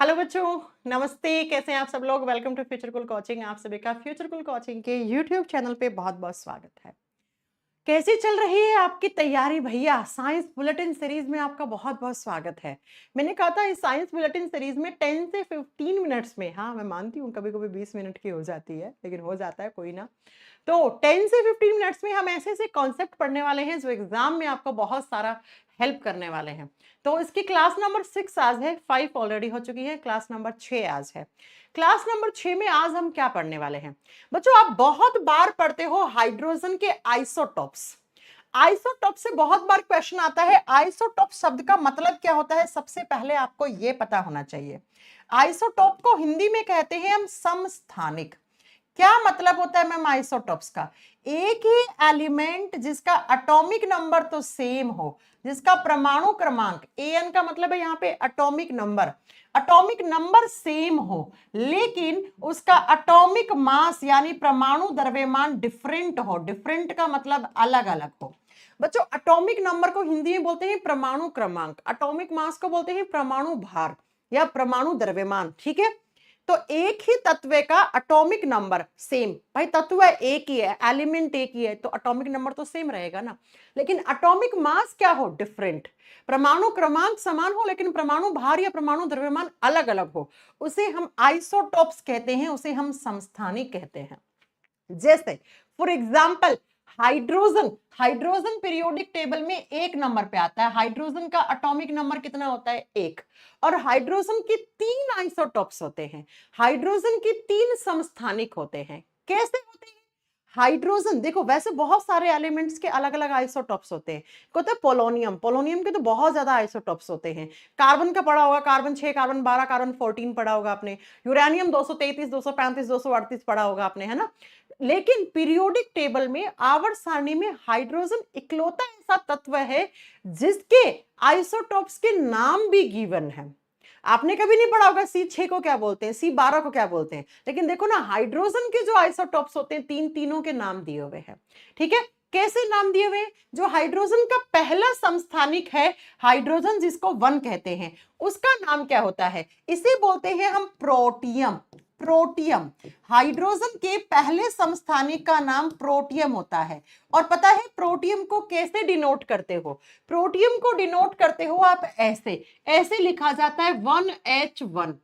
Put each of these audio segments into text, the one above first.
Hello बच्चों, नमस्ते। कैसे हैं आप सब लोग? Welcome to Future Cool Coaching. आप सभी का फ्यूचर कूल कोचिंग के यूट्यूब चैनल पे बहुत बहुत स्वागत है। कैसी चल रही है आपकी तैयारी भैया? साइंस बुलेटिन सीरीज में आपका बहुत बहुत स्वागत है। मैंने कहा था इस साइंस बुलेटिन सीरीज में 10 से 15 मिनट्स में, हाँ मैं मानती हूँ कभी कभी 20 मिनट की हो जाती है, लेकिन हो जाता है, कोई ना। तो 10 से 15 मिनट्स में हम ऐसे ऐसे कॉन्सेप्ट पढ़ने वाले हैं जो एग्जाम में आपको बहुत सारा हेल्प करने वाले हैं। तो इसकी क्लास नंबर 6 आज है, 5 ऑलरेडी हो चुकी है, क्लास नंबर 6 आज है। क्लास नंबर 6 में आज हम क्या पढ़ने वाले हैं बच्चों? आप बहुत बार पढ़ते हो हाइड्रोजन के आइसोटॉप्स। आइसोटॉप से बहुत बार क्वेश्चन आता है। आइसोटॉप शब्द का मतलब क्या होता है, सबसे पहले आपको यह पता होना चाहिए। आइसोटॉप को हिंदी में कहते हैं हम समस्थानिक। क्या मतलब होता है मैम आइसोटॉप्स का? एक ही एलिमेंट जिसका एटॉमिक नंबर तो सेम हो, जिसका परमाणु क्रमांक एन का मतलब है यहाँ पे एटॉमिक नंबर सेम हो, लेकिन उसका एटॉमिक मास यानी परमाणु द्रव्यमान डिफरेंट हो। डिफरेंट का मतलब अलग अलग हो। बच्चों एटॉमिक नंबर को हिंदी में बोलते हैं परमाणु क्रमांक, एटॉमिक मास को बोलते हैं परमाणु भार या परमाणु द्रव्यमान। ठीक है, तो एक ही तत्व का एटॉमिक नंबर सेम, भाई तत्व एक ही है, एलिमेंट एक ही है, तो एटॉमिक नंबर तो सेम रहेगा ना, लेकिन एटॉमिक मास क्या हो, डिफरेंट। परमाणु क्रमांक समान हो लेकिन परमाणु भार या परमाणु द्रव्यमान अलग अलग हो, उसे हम आइसोटॉप्स कहते हैं, उसे हम समस्थानिक कहते हैं। जैसे for example hydrogen, hydrogen periodic table में 1 नंबर पे आता है। हाइड्रोजन का एटॉमिक नंबर कितना होता है? 1। और हाइड्रोजन की 3 आइसोटॉप्स होते हैं, हाइड्रोजन की 3 समस्थानिक होते हैं। कैसे होते हैं? हाइड्रोजन देखो, वैसे बहुत सारे एलिमेंट्स के अलग अलग आइसोटॉप्स होते हैं। होता है पोलोनियम, पोलोनियम के तो बहुत ज्यादा आइसोटॉप्स होते हैं। कार्बन का पढ़ा होगा, कार्बन 6, कार्बन 12, कार्बन 14 पढ़ा होगा आपने। यूरेनियम 233, 235, 238 पढ़ा होगा आपने, है ना। लेकिन पीरियोडिक टेबल में, आवर्त सारणी में हाइड्रोजन इकलौता ऐसा तत्व है जिसके आइसोटॉप्स के नाम भी गिवन है। आपने कभी नहीं पढ़ा होगा C6 को क्या बोलते हैं, C12 को क्या बोलते हैं, लेकिन देखो ना हाइड्रोजन के जो आइसोटॉप्स होते हैं, तीनों के नाम दिए हुए हैं। ठीक है, कैसे नाम दिए हुए? जो हाइड्रोजन का पहला समस्थानिक है, हाइड्रोजन जिसको 1 कहते हैं, उसका नाम क्या होता है? इसे बोलते हैं हम प्रोटियम। प्रोटियम, हाइड्रोजन के पहले समस्थानिक का नाम प्रोटियम होता है। और पता है प्रोटियम को कैसे डिनोट करते हो? प्रोटियम को डिनोट करते हो आप ऐसे, ऐसे लिखा जाता है 1H1।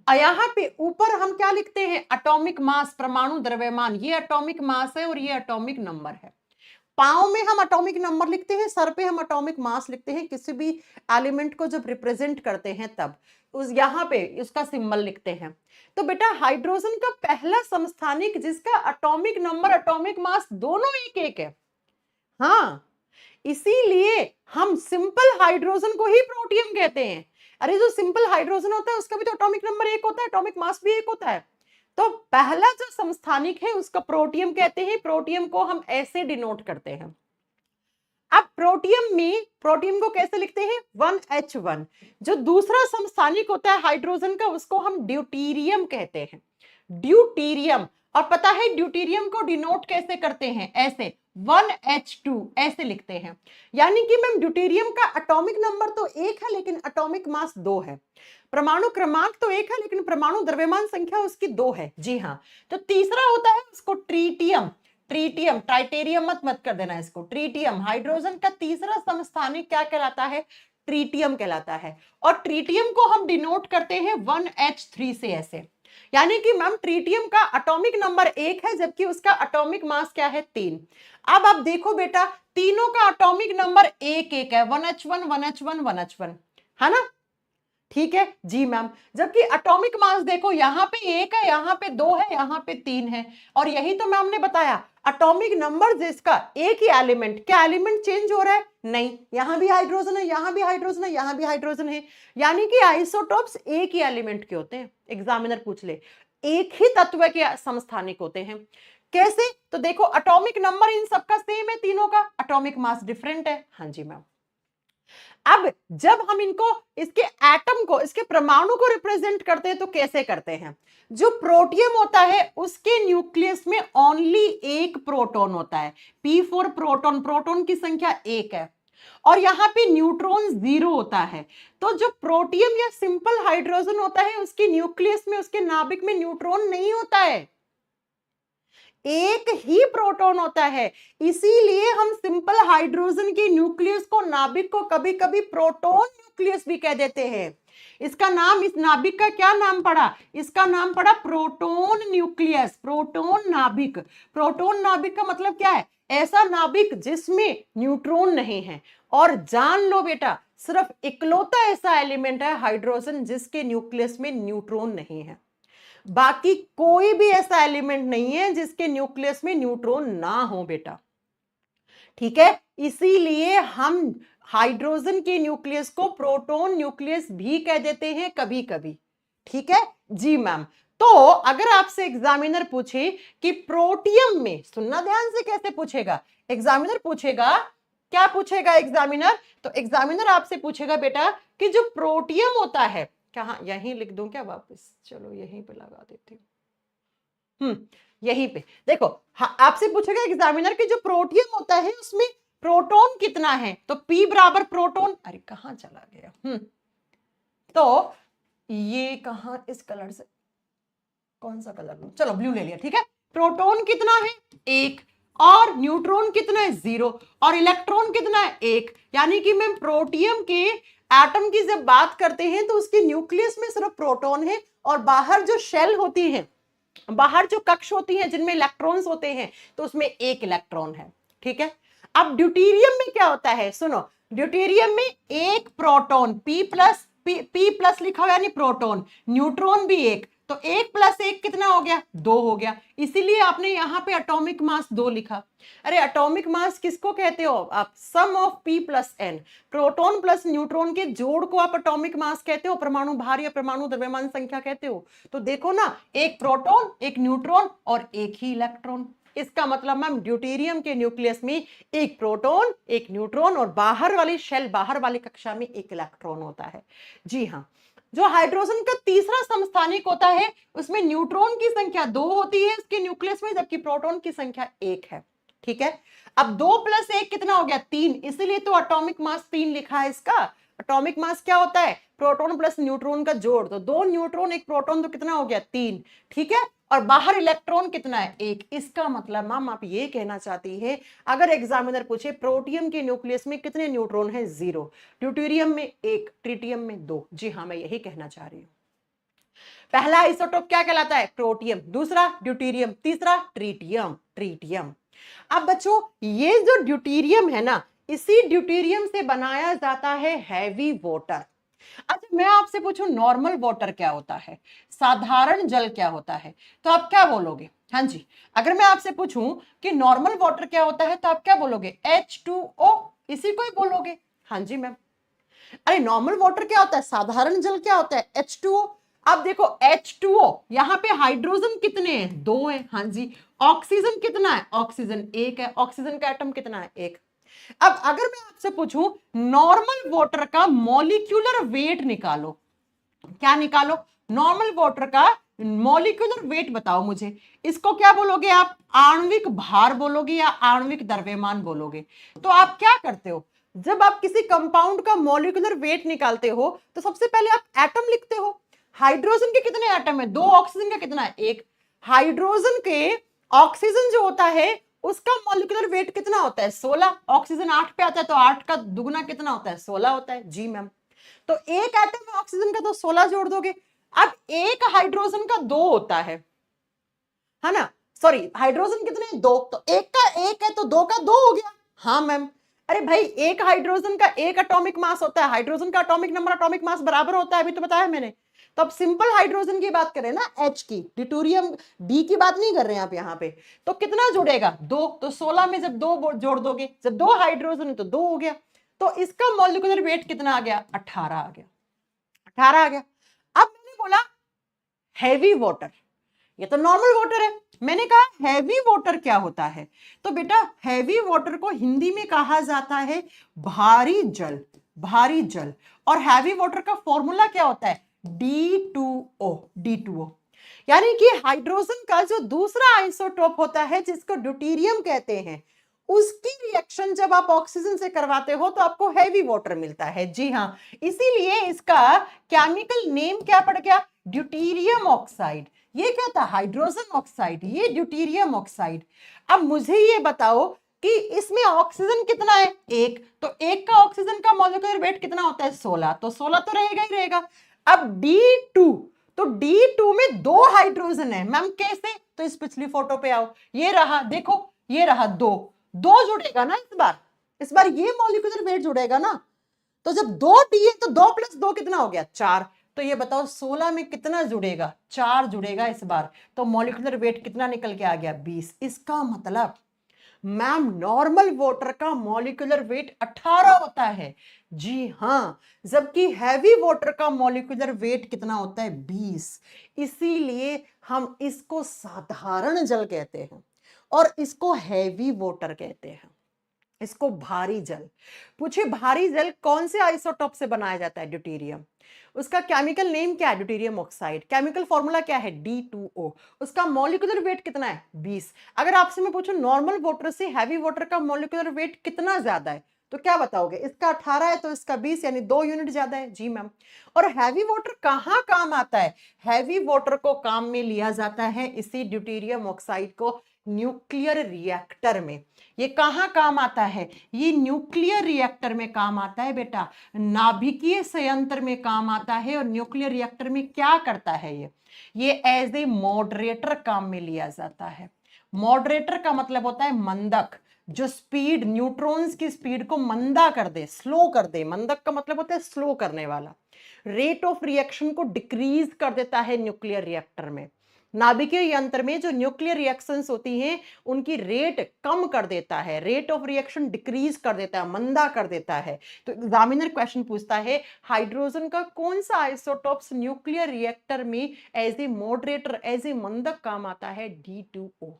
यहाँ पे ऊपर हम क्या लिखते हैं? एटॉमिक मास, परमाणु द्रव्यमान। ये एटॉमिक मास है और ये एटॉमिक नंबर है। पांव में हम एटॉमिक नंबर लिखते हैं, सर पे हम एटॉमिक मास लिखते हैं। किसी भी एलिमेंट को जब रिप्रेजेंट करते हैं तब उस यहाँ पे उसका सिंबल लिखते हैं। तो बेटा हाइड्रोजन का पहला समस्थानिक जिसका एटॉमिक नंबर, एटॉमिक मास दोनों एक एक है। हाँ, इसीलिए हम सिंपल हाइड्रोजन को ही प्रोटियम कहते हैं। अरे जो सिंपल हाइड्रोजन होता है उसका भी तो एटॉमिक नंबर 1 होता है, एटॉमिक मास भी 1 होता है। तो पहला जो समस्थानिक है उसका प्रोटियम कहते हैं। प्रोटियम को हम ऐसे डिनोट करते हैं। अब प्रोटियम में, प्रोटियम को कैसे लिखते हैं? 1H1। जो दूसरा समस्थानिक होता है हाइड्रोजन का, उसको हम ड्यूटीरियम कहते हैं। ड्यूटीरियम। और पता है ड्यूटीरियम को डिनोट कैसे करते हैं? ऐसे 1H2 ऐसे लिखते हैं। यानी कि मैम ड्यूटीरियम का एटॉमिक नंबर तो 1 है लेकिन एटॉमिक मास 2 है। परमाणु क्रमांक तो 1 है लेकिन परमाणु द्रव्यमान संख्या उसकी 2 है। जी हाँ, तो तीसरा होता है उसको ट्रीटियम। ट्रीटियम, ट्राइटेरियम मत कर देना इसको, ट्रीटियम। हाइड्रोजन का तीसरा समस्थानिक क्या कहलाता है? ट्रीटियम कहलाता है। और ट्रीटियम को हम डिनोट करते हैं 1H3 से ऐसे। यानी कि मैम ट्रीटियम का एटॉमिक नंबर 1 है जबकि उसका एटॉमिक मास क्या है? 3। अब आप देखो बेटा, तीनों का एटॉमिक नंबर 1 है, 1H1 1H1 1H1, है ना। ठीक है जी मैम। जबकि एटॉमिक मास देखो, यहां पे 1 है, यहां पे 2 है, यहां पे 3 है। और यही तो मैम ने बताया, एटॉमिक नंबर जिसका एक ही एलिमेंट, क्या एलिमेंट चेंज हो रहा है? नहीं, यहां भी हाइड्रोजन है, यहां भी हाइड्रोजन है, यहां भी हाइड्रोजन है। यानी कि आइसोटॉप्स एक ही एलिमेंट के होते हैं। एग्जामिनर पूछ ले, एक ही तत्व के समस्थानिक होते हैं। कैसे? तो देखो एटॉमिक नंबर इन सबका सेम है, तीनों का, एटॉमिक मास डिफरेंट है। हाँ जी मैम। अब जब हम इनको, इसके एटम को, इसके परमाणु को रिप्रेजेंट करते हैं तो कैसे करते हैं? जो प्रोटियम होता है उसके न्यूक्लियस में ओनली 1 प्रोटॉन होता है, P4 प्रोटॉन। प्रोटॉन की संख्या 1 है। और यहाँ पे न्यूट्रॉन 0 होता है। तो जो प्रोटियम या सिंपल हाइड्रोजन होता है उसके न्यूक्लियस में, उसके नाभिक में न्यूट्रॉन नहीं होता है, एक ही प्रोटॉन होता है। इसीलिए हम सिंपल हाइड्रोजन के न्यूक्लियस को, नाभिक को कभी कभी प्रोटॉन न्यूक्लियस भी कह देते हैं। इसका नाम, इस नाभिक का क्या नाम पड़ा? इसका नाम पड़ा प्रोटॉन न्यूक्लियस, प्रोटॉन नाभिक। प्रोटॉन नाभिक का मतलब क्या है? ऐसा नाभिक जिसमें न्यूट्रॉन नहीं है। और जान लो बेटा, सिर्फ इकलौता ऐसा एलिमेंट है हाइड्रोजन जिसके न्यूक्लियस में न्यूट्रॉन नहीं है। बाकी कोई भी ऐसा एलिमेंट नहीं है जिसके न्यूक्लियस में न्यूट्रॉन ना हो बेटा, ठीक है। इसीलिए हम हाइड्रोजन के न्यूक्लियस को प्रोटॉन न्यूक्लियस भी कह देते हैं कभी कभी, ठीक है जी मैम। तो अगर आपसे एग्जामिनर पूछे कि प्रोटियम में, सुनना ध्यान से, कैसे पूछेगा एग्जामिनर? पूछेगा, क्या पूछेगा एग्जामिनर? तो एग्जामिनर आपसे पूछेगा बेटा कि जो प्रोटियम होता है, कहां, यहीं लिख दूं क्या वापस? चलो यहीं पे लगा देती हूँ, यहीं पे देखो। हाँ, आपसे पूछेगा एग्जामिनर कि जो प्रोटियम होता है उसमें प्रोटॉन कितना है, तो P बराबर प्रोटॉन, अरे कहां चला गया, तो ये कहां, इस कलर से, कौन सा कलर लूं? चलो ब्लू ले लिया, ठीक है। प्रोटॉन कितना है? 1, और न्यूट्रॉन कितना है? 0, और इलेक्ट्रॉन कितना है? 1। यानी कि मैम प्रोटियम के एटम की जब बात करते हैं तो उसके न्यूक्लियस में सिर्फ प्रोटॉन है, और बाहर जो शेल होती है, बाहर जो कक्ष होती हैं जिनमें इलेक्ट्रॉन्स होते हैं, तो उसमें 1 इलेक्ट्रॉन है, ठीक है। अब ड्यूटेरियम में क्या होता है? सुनो, ड्यूटेरियम में 1 प्रोटॉन, P प्लस लिखा हुआ यानी प्रोटॉन, न्यूट्रॉन भी 1, तो 1 + 1 कितना हो गया? 2 हो गया। इसीलिए आपने यहां पे एटॉमिक मास 2 लिखा। अरे एटॉमिक मास किसको कहते हो आप? Sum of P + N, proton plus neutron के जोड़ को आप एटॉमिक मास कहते हो, परमाणु भार या परमाणु द्रव्यमान संख्या कहते हो। तो देखो ना, 1 प्रोटॉन, 1 न्यूट्रॉन और 1 ही इलेक्ट्रॉन। इसका मतलब मैम ड्यूटेरियम के न्यूक्लियस में 1 प्रोटॉन, 1 न्यूट्रॉन, और बाहर वाली शेल, बाहर वाली कक्षा में 1 इलेक्ट्रॉन होता है। जी हाँ। जो हाइड्रोजन का तीसरा समस्थानिक होता है उसमें न्यूट्रॉन की संख्या 2 होती है इसके न्यूक्लियस में, जबकि प्रोटॉन की संख्या 1 है, ठीक है। अब 2 + 1 कितना हो गया? 3, इसीलिए तो एटॉमिक मास 3 लिखा है इसका। एटॉमिक मास क्या होता है? प्रोटॉन प्लस न्यूट्रॉन का जोड़, तो 2 न्यूट्रॉन 1 प्रोटॉन, तो कितना हो गया? 3, ठीक है। और बाहर इलेक्ट्रॉन कितना है? 1। इसका मतलब मैम आप ये कहना चाहती है, अगर एग्जामिनर पूछे प्रोटियम के न्यूक्लियस में कितने न्यूट्रॉन है? 0, ड्यूटेरियम में 1, ट्रिटियम में 2। जी हाँ, मैं यही कहना चाह रही हूं। पहला आइसोटोप क्या कहलाता है? प्रोटियम, दूसरा ड्यूटेरियम, तीसरा ट्रिटियम, ट्रिटियम। अब बच्चों, ये जो ड्यूटेरियम है ना, इसी ड्यूटेरियम से बनाया जाता है हैवी वाटर। अच्छा, मैं आपसे पूछूं नॉर्मल वाटर क्या होता है, साधारण जल क्या होता है, तो आप क्या बोलोगे? हाँ जी, अगर मैं आपसे पूछूं कि नॉर्मल वाटर क्या होता है, तो आप क्या बोलोगे? H2O, इसी को ही बोलोगे। हाँ जी मैम। अरे नॉर्मल वाटर क्या होता है, साधारण जल क्या होता है? H2O। अब देखो H2O, यहां पे हाइड्रोजन कितने हैं? 2 है। हाँ जी। ऑक्सीजन कितना है? ऑक्सीजन 1 है। ऑक्सीजन का एटम कितना है? 1। अब अगर मैं आपसे पूछूं नॉर्मल वाटर का मॉलिक्यूलर वेट निकालो, क्या निकालो? नॉर्मल वाटर का मॉलिक्यूलर वेट बताओ मुझे। इसको क्या बोलोगे आप? आणविक भार बोलोगे या आणविक द्रव्यमान बोलोगे? तो आप क्या करते हो, जब आप किसी कंपाउंड का मॉलिक्यूलर वेट निकालते हो तो सबसे पहले आप एटम लिखते हो। हाइड्रोजन के कितने एटम है? 2। ऑक्सीजन का कितना है? 1। हाइड्रोजन के, ऑक्सीजन जो होता है उसका मॉलिक्यूलर वेट कितना होता है? 16। ऑक्सीजन 8 पे आता है, तो 8 का दुगना कितना होता है? 16 होता है। जी मैम। तो एक एटम है ऑक्सीजन का, तो 16 जोड़ दोगे। अब एक हाइड्रोजन का 2 होता है ना? सॉरी, हाइड्रोजन कितने? 2, तो एक का 1 है तो 2 का 2 हो गया। हाँ मैम। अरे भाई, एक हाइड्रोजन का 1 एटॉमिक मास होता है, हाइड्रोजन का एटॉमिक नंबर एटॉमिक मास बराबर होता है, अभी तो बताया मैंने। तो अब सिंपल हाइड्रोजन की बात करें ना, H की, ड्यूटेरियम D की बात नहीं कर रहे हैं आप यहाँ पे, तो कितना जुड़ेगा? 2। तो 16 में जब 2 जोड़ दोगे, जब 2 हाइड्रोजन है तो 2 हो गया, तो इसका मॉलिक्यूलर वेट कितना आ गया? 18 आ गया। 18 आ गया। अब मैंने बोला हैवी वाटर, ये तो नॉर्मल वाटर है। मैंने कहा हैवी वाटर क्या होता है, तो बेटा हैवी वाटर को हिंदी में कहा जाता है भारी जल, भारी जल। और हैवी वाटर का फॉर्मूला क्या होता है? D2O, D2O। यानी कि हाइड्रोजन का जो दूसरा आइसोटोप होता है जिसको ड्यूटेरियम कहते हैं, उसकी रिएक्शन जब आप ऑक्सीजन से करवाते हो तो आपको हैवी वाटर मिलता है। जी हाँ, इसीलिए इसका केमिकल नेम क्या पड़ गया, ड्यूटीरियम ऑक्साइड। ये क्या था, हाइड्रोजन ऑक्साइड, ये ड्यूटीरियम ऑक्साइड। अब मुझे ये बताओ कि इसमें ऑक्सीजन कितना है, एक, तो एक का ऑक्सीजन का मॉलिक्यूलर वेट कितना होता है, 16, तो 16 तो रहेगा ही रहेगा। अब D2, तो D2 में 2 हाइड्रोजन है मैम, कैसे, तो इस पिछली फोटो पे आओ, ये रहा, देखो ये रहा, दो दो जुड़ेगा ना इस बार ये मॉलिक्यूलर वेट जुड़ेगा ना। तो जब 2 डी है तो 2 + 2 कितना हो गया, 4। तो ये बताओ 16 में कितना जुड़ेगा, 4 जुड़ेगा इस बार। तो मॉलिक्यूलर वेट कितना निकल के आ गया, 20। इसका मतलब मैम नॉर्मल वाटर का मॉलिक्यूलर वेट 18 होता है। जी हाँ, जबकि हैवी वाटर का मॉलिक्यूलर वेट कितना होता है, 20। इसीलिए हम इसको साधारण जल कहते हैं और इसको हैवी वाटर कहते हैं, इसको भारी जल। पूछे भारी जल कौन से आइसोटोप से बनाया जाता है, ड्यूटीरियम। उसका केमिकल नेम क्या है, ड्यूटीरियम ऑक्साइड। केमिकल फॉर्मूला क्या है, D2O। उसका मॉलिक्यूलर वेट कितना है, 20। अगर आपसे मैं पूछूं नॉर्मल वाटर से हैवी वाटर का मॉलिक्यूलर वेट कितना ज्यादा है, तो क्या बताओगे, इसका 18 है तो इसका 20, यानी 2 यूनिट ज्यादा है। जी मैम। और हैवी वाटर कहां काम आता है, हैवी वाटर को काम में लिया जाता है इसी ड्यूटीरियम ऑक्साइड को न्यूक्लियर रिएक्टर में। ये कहां काम आता है, ये न्यूक्लियर रिएक्टर में काम आता है बेटा, नाभिकीय संयंत्र में काम आता है। और न्यूक्लियर रिएक्टर में क्या करता है, ये एज ए मॉडरेटर काम में लिया जाता है। मॉडरेटर का मतलब होता है मंदक, जो स्पीड, न्यूट्रॉन्स की स्पीड को मंदा कर दे, स्लो कर दे। मंदक का मतलब होता है स्लो करने वाला। रेट ऑफ रिएक्शन को डिक्रीज कर देता है न्यूक्लियर रिएक्टर में। नाभिकीय यंत्र में जो न्यूक्लियर रिएक्शंस होती हैं उनकी रेट कम कर देता है, रेट ऑफ रिएक्शन डिक्रीज कर देता है, मंदा कर देता है। तो एग्जामिनर क्वेश्चन पूछता है हाइड्रोजन का कौन सा आइसोटॉप्स न्यूक्लियर रिएक्टर में as a moderator, as a मंदक काम आता है, D2O।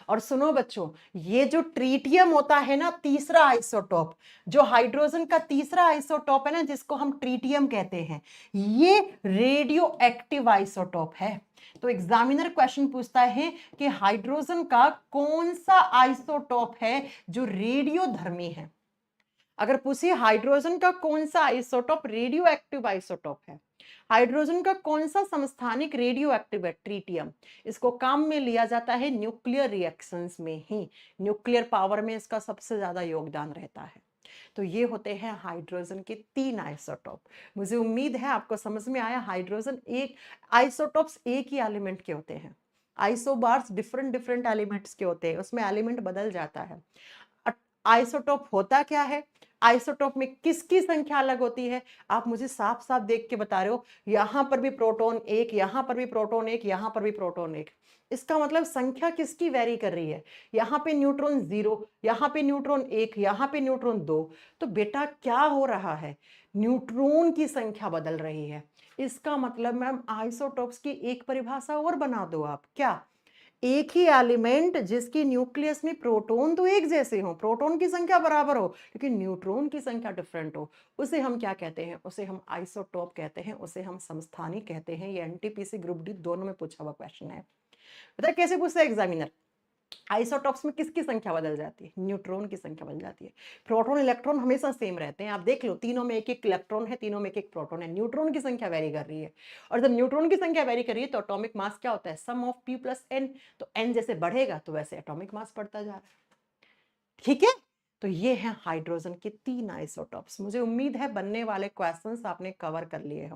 और सुनो बच्चों, ये जो ट्रीटियम होता है ना, तीसरा आइसोटोप, जो हाइड्रोजन का तीसरा आइसोटोप है ना, जिसको हम ट्रीटियम कहते हैं, ये रेडियो एक्टिव आइसोटोप है। तो एग्जामिनर क्वेश्चन पूछता है कि हाइड्रोजन का कौन सा आइसोटोप है जो रेडियो धर्मी है। अगर पूछिए हाइड्रोजन का कौन सा आइसोटोप रेडियो एक्टिव आइसोटोप है, हाइड्रोजन का कौन सा समस्थानिक रेडियो एक्टिव है, ट्रीटियम। इसको काम में लिया जाता है न्यूक्लियर रिएक्शंस में ही, न्यूक्लियर पावर में इसका सबसे ज्यादा योगदान रहता है। तो ये होते हैं हाइड्रोजन के 3 आइसोटोप। मुझे उम्मीद है आपको समझ में आया। हाइड्रोजन एक आइसोटोप्स एक ही एलिमेंट के होते हैं, आइसोबार्स डिफरेंट डिफरेंट एलिमेंट्स के होते हैं, उसमें एलिमेंट बदल जाता है। आइसोटोप होता क्या है, आइसोटोप में किसकी संख्या अलग होती है, आप मुझे साफ साफ देख के बता रहे हो, यहां पर भी प्रोटॉन एक, यहां पर भी प्रोटॉन एक, यहां पर भी प्रोटॉन एक। इसका मतलब संख्या किसकी वेरी कर रही है, यहां पे न्यूट्रॉन 0, यहां पे न्यूट्रॉन 1, यहां पे न्यूट्रॉन 2। तो बेटा क्या हो रहा है, न्यूट्रॉन की संख्या बदल रही है। इसका मतलब मैम आइसोटोप्स की एक परिभाषा और बना दो आप, क्या, एक ही एलिमेंट जिसकी न्यूक्लियस में प्रोटॉन तो एक जैसे हो, प्रोटॉन की संख्या बराबर हो, लेकिन न्यूट्रॉन की संख्या डिफरेंट हो, उसे हम क्या कहते हैं, उसे हम आइसोटोप कहते हैं, उसे हम समस्थानिक कहते हैं। ये एनटीपीसी ग्रुप डी दोनों में पूछा हुआ क्वेश्चन है। पता है कैसे पूछता है एग्जामिनर, आइसोटॉप्स में किसकी संख्या बदल जाती है, न्यूट्रॉन की संख्या बदल जाती है। प्रोटॉन इलेक्ट्रॉन हमेशा सेम रहते हैं, आप देख लो तीनों में एक एक इलेक्ट्रॉन है, तीनों में एक एक प्रोटॉन है। न्यूट्रॉन की संख्या वेरी कर रही है, और जब न्यूट्रॉन की संख्या वेरी कर रही है तो एटॉमिक मास क्या होता है, सम ऑफ p + n। तो n जैसे बढ़ेगा तो वैसे एटॉमिक मास बढ़ता जा रहा है। ठीक है, तो ये है हाइड्रोजन के 3 आइसोटॉप्स। मुझे उम्मीद है बनने वाले क्वेश्चंस आपने कवर कर लिए हो।